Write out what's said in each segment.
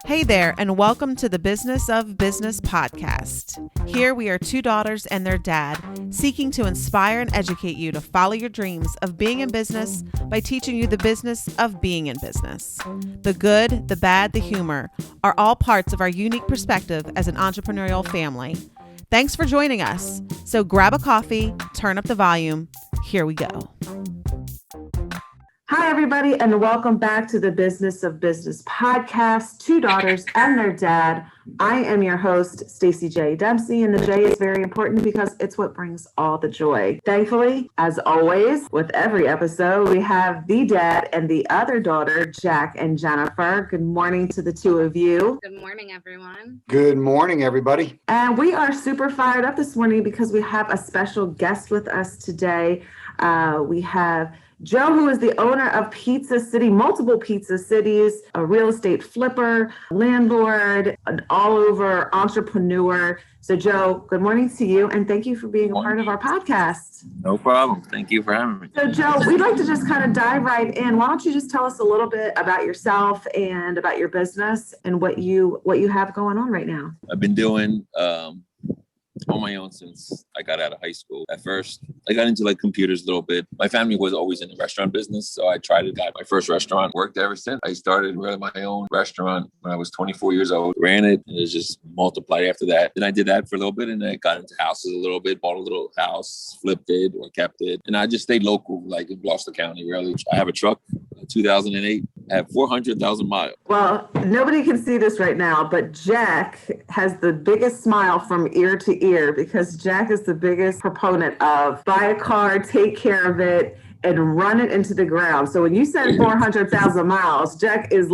Hey there, and welcome to the Business of Business podcast. Here we are two daughters and their dad, seeking to inspire and educate you to follow your dreams of being in business by teaching you the business of being in business. The good, the bad, the humor are all parts of our unique perspective as an entrepreneurial family. Thanks for joining us. So grab a coffee, turn up the volume. Here we go. Hi, everybody, and welcome back to the Business of Business podcast, Two Daughters and Their Dad. I am your host, Stacey J. Dempsey, and the J is very important because it's what brings all the joy. Thankfully, as always, with every episode, we have the dad and the other daughter, Jack and Jennifer. Good morning to the two of you. Good morning, everyone. Good morning, everybody. And we are super fired up this morning because we have a special guest with us today. We have Joe, who is the owner of Pizza City, multiple Pizza Cities, a real estate flipper, landlord, an all-over entrepreneur. So, Joe, good morning to you, and thank you for being a part of our podcast. No problem. Thank you for having me. So, Joe, we'd like to just kind of dive right in. Why don't you just tell us a little bit about yourself and about your business and what you have going on right now? I've been doing on my own since I got out of high school. At first, I got into computers a little bit. My family was always in the restaurant business, so I tried to get my first restaurant. Worked ever since. I started running my own restaurant when I was 24 years old. Ran it, and it just multiplied after that. Then I did that for a little bit, and I got into houses a little bit. Bought a little house, flipped it, or kept it, and I just stayed local, in Gloucester County. Really, I have a truck. 2008. I have 400,000 miles. Well, nobody can see this right now, but Jack has the biggest smile from ear to ear because Jack is the biggest proponent of buy a car, take care of it, and run it into the ground. So when you said 400,000 miles, Jack is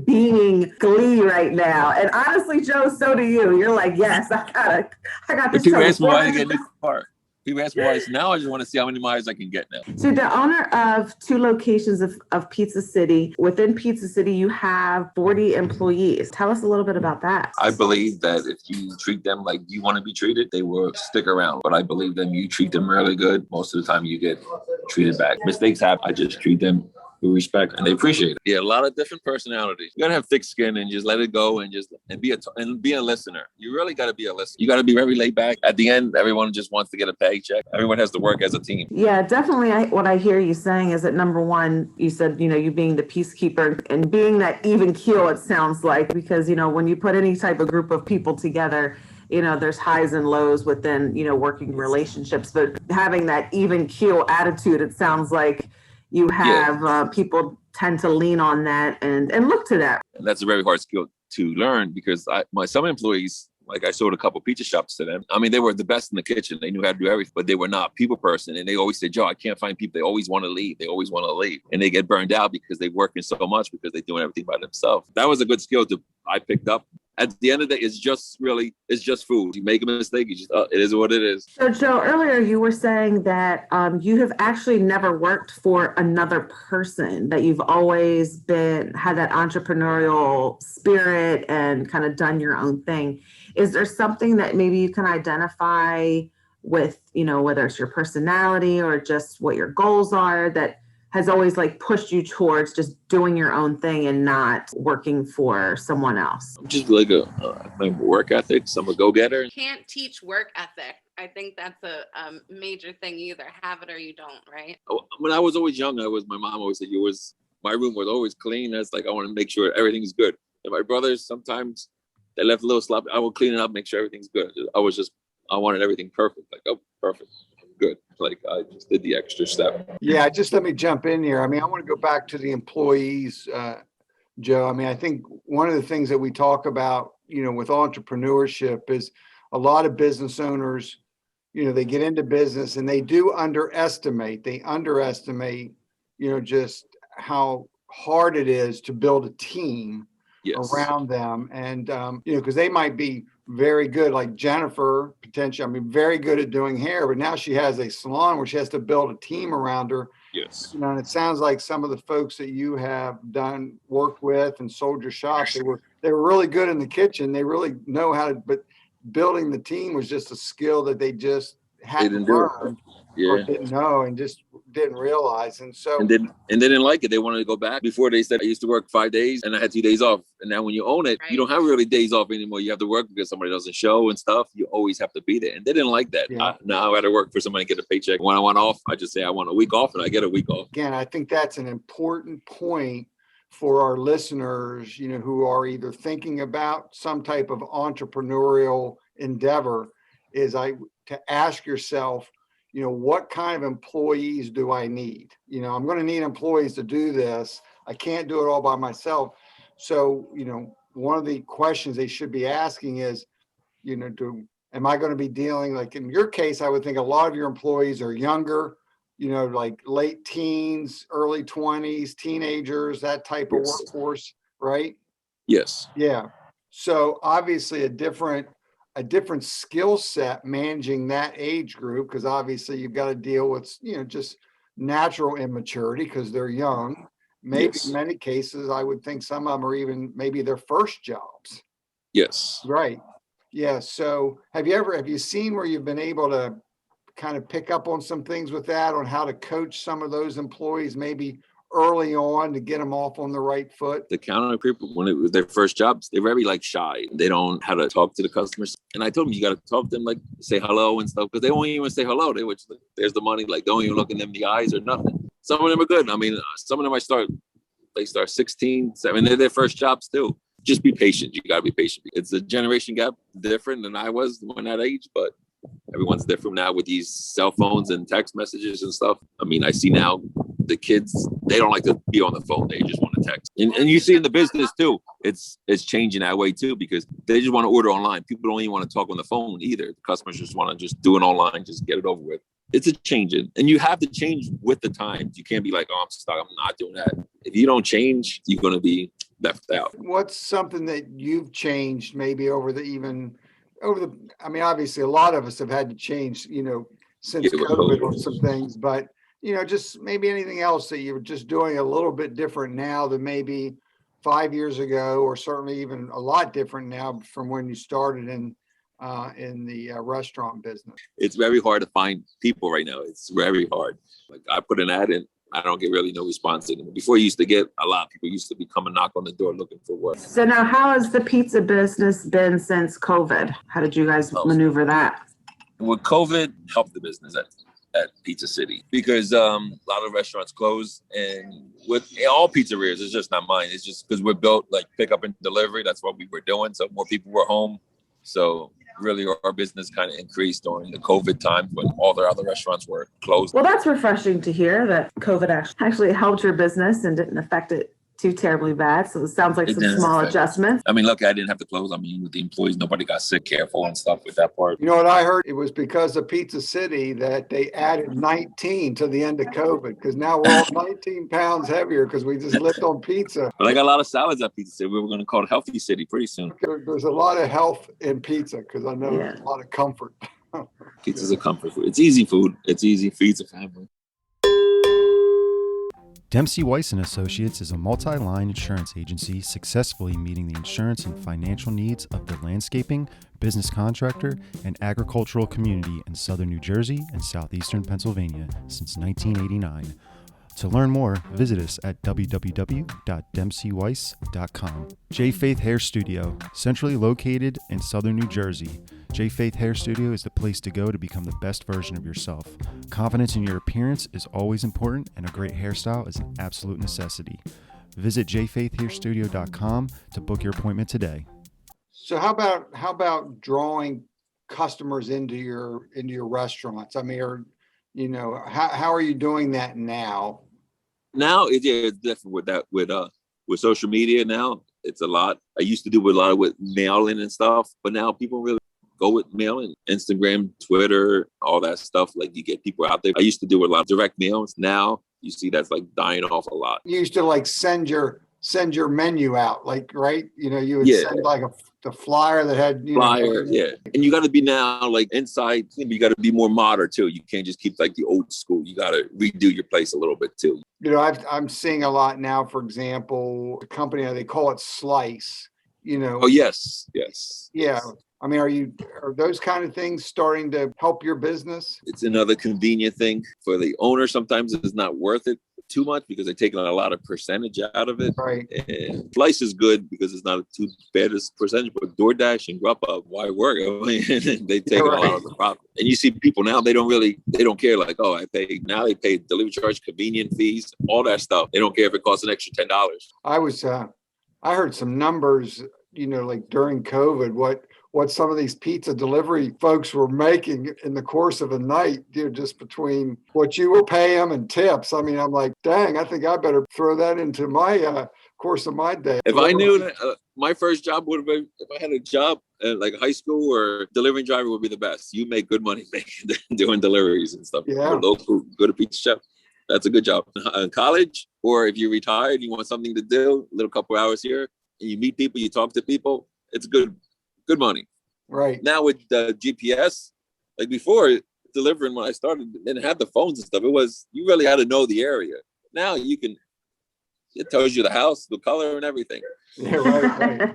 beaming glee right now. And honestly, Joe, so do you. You're like, yes, I got this. People ask me why I get a new car. People ask me why. Now I just want to see how many miles I can get now. So the owner of two locations of Pizza City. Within Pizza City, you have 40 employees. Tell us a little bit about that. I believe that if you treat them like you want to be treated, they will stick around. But I believe that you treat them really good, most of the time you get treated back. Mistakes happen. I just treat them with respect, and they appreciate it. Yeah, a lot of different personalities. You gotta have thick skin and just let it go and be a listener. You really gotta be a listener. You gotta be very laid back. At the end, everyone just wants to get a paycheck. Everyone has to work as a team. Yeah, definitely. What I hear you saying is that number one, you said, you being the peacekeeper and being that even keel, it sounds like, because, when you put any type of group of people together, there's highs and lows within, working relationships, but having that even keel attitude, it sounds like you have people tend to lean on that and look to that. And that's a very hard skill to learn because some employees, I sold a couple pizza shops to them. I mean, they were the best in the kitchen. They knew how to do everything, but they were not people person. And they always said, Joe, I can't find people. They always want to leave. And they get burned out because they work in so much because they're doing everything by themselves. That was a good skill I picked up. At the end of the day, it's just food. You make a mistake, it is what it is. So, Joe, earlier you were saying that you have actually never worked for another person, that you've always had that entrepreneurial spirit and kind of done your own thing. Is there something that maybe you can identify with, whether it's your personality or just what your goals are, that has always pushed you towards just doing your own thing and not working for someone else? I'm just my work ethic. I'm a go-getter. You can't teach work ethic. I think that's a major thing. You either have it or you don't, right? When I was always young, my mom always said, my room was always clean. That's I want to make sure everything's good. And my brothers, sometimes they left a little sloppy. I will clean it up, make sure everything's good. I wanted everything perfect. Perfect. Good. I just did the extra step. Yeah, just let me jump in here. I want to go back to the employees, Joe. I think one of the things that we talk about, with entrepreneurship is a lot of business owners, they get into business and they do underestimate, just how hard it is to build a team around them. And, because they might be very good, like Jennifer, potentially, very good at doing hair, but now she has a salon where she has to build a team around her. Yes. And it sounds like some of the folks that you have worked with and sold your shop, they were really good in the kitchen. They really know how to, but building the team was just a skill that they just hadn't learned or didn't know, and just didn't realize. And so, And they didn't like it. They wanted to go back. Before they said I used to work 5 days and I had 2 days off. And now when you own it, you don't have really days off anymore. You have to work because somebody doesn't show and stuff. You always have to be there. And they didn't like that. Yeah. Now I got to work for somebody to get a paycheck. When I want off, I just say I want a week off and I get a week off. Again, I think that's an important point for our listeners, who are either thinking about some type of entrepreneurial endeavor, is to ask yourself, what kind of employees do I need? I'm going to need employees to do this. I can't do it all by myself. So, one of the questions they should be asking is, am I going to be dealing, like in your case, I would think a lot of your employees are younger, like late teens, early 20s, teenagers, that type of workforce, right? Yes. Yeah. So obviously a different skill set managing that age group, because obviously you've got to deal with, just natural immaturity because they're young. Maybe in many cases, I would think some of them are even maybe their first jobs. Yes. Right. Yeah. So have you seen where you've been able to kind of pick up on some things with that, on how to coach some of those employees maybe early on to get them off on the right foot? The counter people, when it was their first jobs, they're very shy. They don't know how to talk to the customers. And I told them, you got to talk to them, say hello and stuff, because they won't even say hello. They would just, there's the money, don't even look in them in the eyes or nothing. Some of them are good. I mean, some of them they start 16, 17, they're their first jobs too. Just be patient. You got to be patient. It's a generation gap different than I was when that age, but everyone's different now with these cell phones and text messages and stuff. I mean, I see now the kids, they don't like to be on the phone. They just want to text. And you see in the business too, it's changing that way too, because they just want to order online. People don't even want to talk on the phone either. The customers just want to just do it online, just get it over with. It's a change. And you have to change with the times. You can't be like, oh, I'm stuck. I'm not doing that. If you don't change, you're going to be left out. What's something that you've changed maybe I mean, obviously a lot of us have had to change, since COVID on some things, but, just maybe anything else that you're just doing a little bit different now than maybe 5 years ago, or certainly even a lot different now from when you started in the restaurant business. It's very hard to find people right now. It's very hard. Like I put an ad in, I don't get really no response anymore. Before, you used to get a lot of people used to be coming knock on the door looking for work. So now, how has the pizza business been since COVID? How did you guys maneuver that? Well, COVID helped the business at Pizza City, because a lot of restaurants closed, and with all pizzerias, it's just not mine. It's just because we're built like pick up and delivery. That's what we were doing. So more people were home. So really our business kind of increased during the COVID time when all the other restaurants were closed. Well, that's refreshing to hear that COVID actually helped your business and didn't affect it too terribly bad. So it sounds like some small adjustments. I mean, look, I didn't have to close. I mean, with the employees, nobody got sick, careful and stuff with that part. You know what I heard? It was because of Pizza City that they added 19 to the end of COVID, because now we're all 19 pounds heavier because we just lived on pizza. But I got a lot of salads at Pizza City. We were going to call it Healthy City pretty soon. There's a lot of health in pizza, because I know there's a lot of comfort. Pizza's a comfort food. It's easy food. It's easy, feeds a family. Dempsey Weiss & Associates is a multi-line insurance agency successfully meeting the insurance and financial needs of the landscaping, business contractor, and agricultural community in southern New Jersey and southeastern Pennsylvania since 1989. To learn more, visit us at www.dempseyweiss.com. J Faith Hair Studio, centrally located in southern New Jersey. J Faith Hair Studio is the place to go to become the best version of yourself. Confidence in your appearance is always important, and a great hairstyle is an absolute necessity. Visit jfaithhairstudio.com to book your appointment today. So how about drawing customers into your restaurants? I mean, how are you doing that now? Now it's different with social media. Now it's a lot. I used to do a lot with mailing and stuff, but now people really go with mailing, Instagram, Twitter, all that stuff. Like you get people out there. I used to do a lot of direct mails. Now you see that's like dying off a lot. You used to like send your menu out, like, right? You would send like the flyer that had flyer, and you got to be now like inside. You got to be more modern too. You can't just keep like the old school. You got to redo your place a little bit too. I'm seeing a lot now. For example, a company, they call it Slice. you know? Oh, yes. Yeah. I mean, are those kind of things starting to help your business? It's another convenient thing for the owner. Sometimes it's not worth it too much because they're taking a lot of percentage out of it. Right. And Slice is good because it's not too bad as percentage, but DoorDash and Grubhub, why work? I mean, they take a lot of the profit. And you see people now, they don't care like, oh, now they pay delivery charge, convenient fees, all that stuff. They don't care if it costs an extra $10. I heard some numbers, like during COVID, what some of these pizza delivery folks were making in the course of a night, just between what you were paying them and tips. I mean, I'm like, dang, I think I better throw that into my course of my day. If I knew that, my first job would have been, if I had a job like high school or delivering driver would be the best. You make good money doing deliveries and stuff. Yeah. You're local, go to pizza shop. That's a good job. In college, or if you're retired, you want something to do, a little couple hours here, and you meet people, you talk to people, it's good money. Right. Now with GPS, like before delivering when I started, didn't have the phones and stuff. You really had to know the area. Now it tells you the house, the color, and everything. Yeah, right.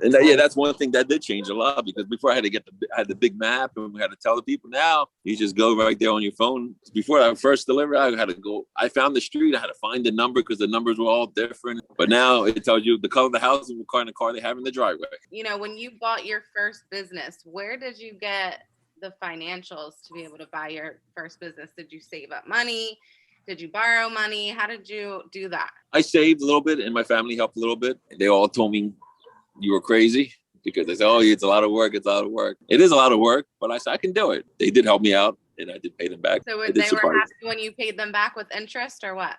And that's one thing that did change a lot, because before I had to had the big map and we had to tell the people. Now you just go right there on your phone. Before I first delivered, I found the street, I had to find the number because the numbers were all different. But now it tells you the color of the house and what kind of car they have in the driveway. When you bought your first business, where did you get the financials to be able to buy your first business? Did you save up money? Did you borrow money? How did you do that? I saved a little bit and my family helped a little bit. They all told me you were crazy because they said, oh, it's a lot of work. It's a lot of work. It is a lot of work, but I said, I can do it. They did help me out and I did pay them back. So they were happy when you paid them back with interest or what?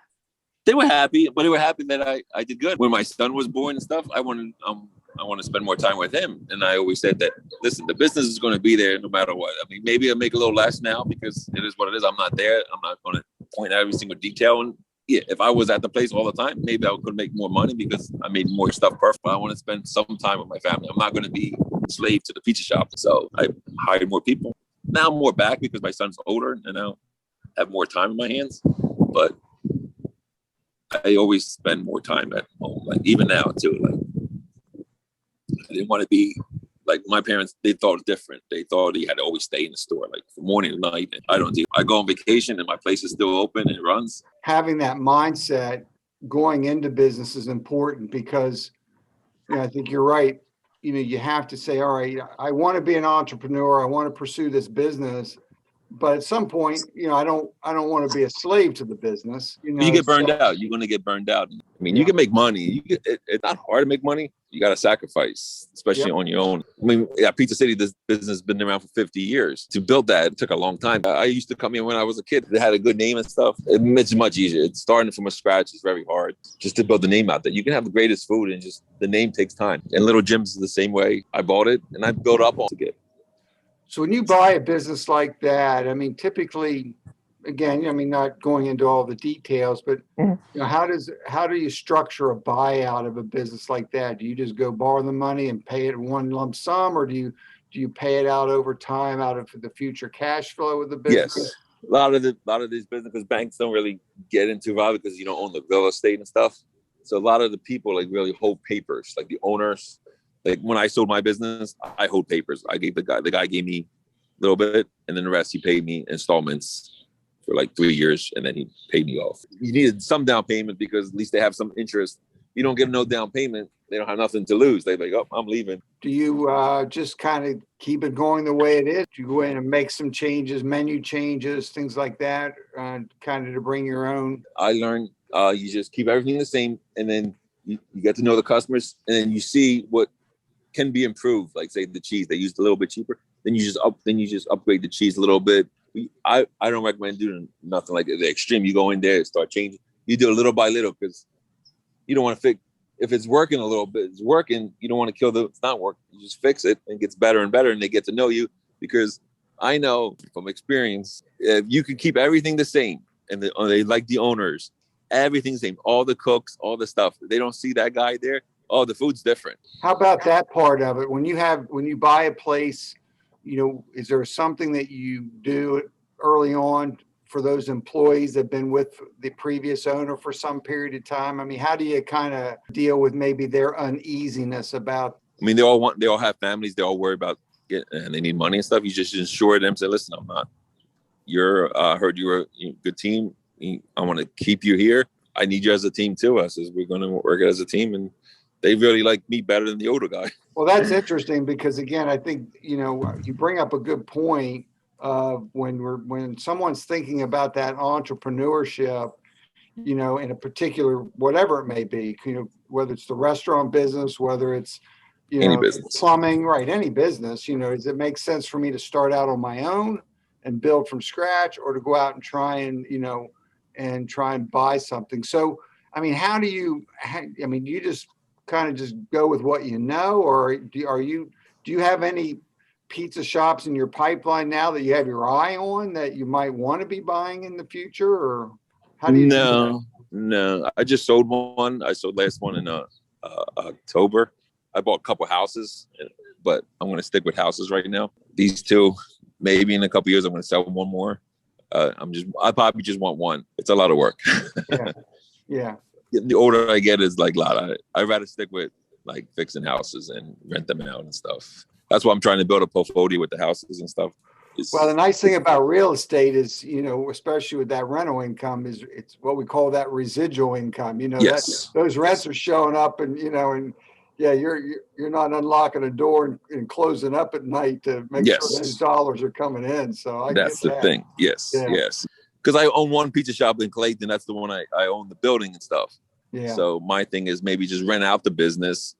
They were happy, but they were happy that I did good. When my son was born and stuff, I want to spend more time with him. And I always said that, listen, the business is going to be there no matter what. I mean, maybe I'll make a little less now because it is what it is. I'm not there. I'm not going to point out every single detail. And yeah, if I was at the place all the time, maybe I could make more money because I made more stuff perfect. But I want to spend some time with my family. I'm not going to be a slave to the pizza shop. So I hired more people. Now I'm more back because my son's older and I have more time in my hands. But I always spend more time at home, like even now too. Like I didn't want to be like my parents. They thought different. They thought you had to always stay in the store, like from morning to night. And I don't do. I go on vacation and my place is still open and it runs. Having that mindset going into business is important because I think you're right. You have to say, all right, I want to be an entrepreneur. I want to pursue this business. But at some point, I don't want to be a slave to the business. You get burned out. You're going to get burned out. I mean, you can make money. It's not hard to make money. You got to sacrifice, especially on your own. I mean, Pizza City, this business has been around for 50 years. To build that, it took a long time. I used to come in when I was a kid. It had a good name and stuff. It's much easier. It's starting from scratch. It's very hard just to build the name out there. You can have the greatest food and just the name takes time. And Little Jim's is the same way. I bought it and I built up on it. So when you buy a business like that, I mean, typically, again, not going into all the details, but how do you structure a buyout of a business like that? Do you just go borrow the money and pay it in one lump sum, or do you pay it out over time out of the future cash flow of the business? Yes, a lot of these businesses, banks don't really get into it because you don't own the real estate and stuff. So a lot of the people like really hold papers, like the owners. Like when I sold my business, I hold papers. I gave the guy gave me a little bit, and then the rest he paid me installments for like 3 years, and then he paid me off. You needed some down payment because at least they have some interest. You don't give them no down payment, they don't have nothing to lose. They're like, oh, I'm leaving. Do you just kind of keep it going the way it is? Do you go in and make some changes, menu changes, things like that, kind of to bring your own? I learned you just keep everything the same, and then you get to know the customers, and then you see what can be improved. Like say the cheese, they used a little bit cheaper. Then you just upgrade the cheese a little bit. I don't recommend doing nothing like the extreme. You go in there and start changing. You do it little by little because you don't want to fix. If it's working a little bit, it's working. You don't want to kill it's not working. You just fix it and it gets better and better, and they get to know you. Because I know from experience, if you can keep everything the same, and they like the owners, everything's the same, all the cooks, all the stuff. They don't see that guy there. Oh, the food's different. How about that part of it? When you buy a place, is there something that you do early on for those employees that have been with the previous owner for some period of time? I mean, how do you kind of deal with maybe their uneasiness about? I mean, they all have families. They all worry about and they need money and stuff. You just assure them, say, listen, heard you're a good team. I want to keep you here. I need you as a team too. I says, we're going to work as a team. And they really like me better than the older guy. Well, that's interesting because, again, I think, you bring up a good point. When someone's thinking about that entrepreneurship, in a particular, whatever it may be, whether it's the restaurant business, whether it's, any business, plumbing, right? Any business, does it make sense for me to start out on my own and build from scratch, or to go out and try and buy something? So, I mean, do you just kind of just go with what you know, or do you have any pizza shops in your pipeline now that you have your eye on that you might want to be buying in the future, or how do you? No. I just sold one. I sold last one in October. I bought a couple houses, but I'm going to stick with houses right now. These two, maybe in a couple years, I'm going to sell one more. I probably just want one. It's a lot of work. Yeah. The older I get is like a lot. I'd rather stick with like fixing houses and rent them out and stuff. That's why I'm trying to build a portfolio with the houses and stuff. Well, the nice thing about real estate is, especially with that rental income, is it's what we call that residual income. Yes. Those rents are showing up, and you're not unlocking a door and closing up at night to make sure those dollars are coming in. So that's the thing. Yes. Because I own one pizza shop in Clayton. That's the one I own the building and stuff. Yeah. So my thing is maybe just rent out the business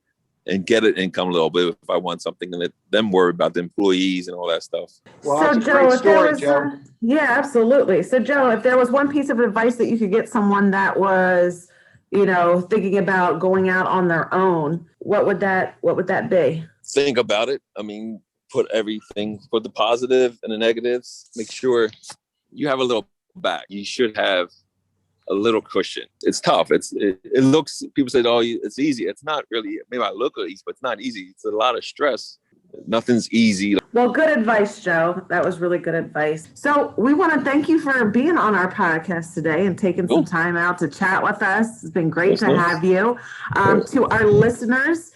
and get an income a little bit if I want something, and let them worry about the employees and all that stuff. Well, so that's a Joe, great story, Joe. Yeah, absolutely. So Joe, if there was one piece of advice that you could get someone that was, thinking about going out on their own, what would that be? Think about it. I mean, put the positive and the negatives. Make sure you have a little back. You should have a little cushion. It's tough. It looks, people say, oh, it's easy. It's not really. Maybe I look easy, but it's not easy. It's a lot of stress. Nothing's easy. Well, good advice, Joe. That was really good advice. So we want to thank you for being on our podcast today and taking some time out to chat with us. It's been great to have you. To our listeners,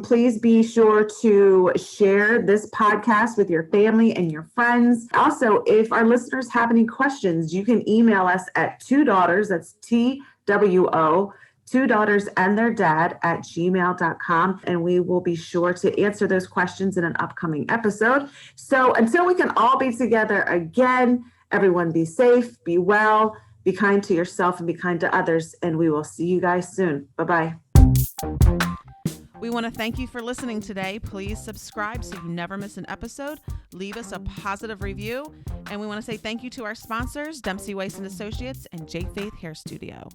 please be sure to share this podcast with your family and your friends. Also, if our listeners have any questions, you can email us at 2daughters, that's TWO, 2daughters and their dad @gmail.com, and we will be sure to answer those questions in an upcoming episode. So until we can all be together again, everyone be safe, be well, be kind to yourself, and be kind to others, and we will see you guys soon. Bye-bye. We want to thank you for listening today. Please subscribe so you never miss an episode. Leave us a positive review. And we want to say thank you to our sponsors, Empseywise & Associates and J. Faith Hair Studio.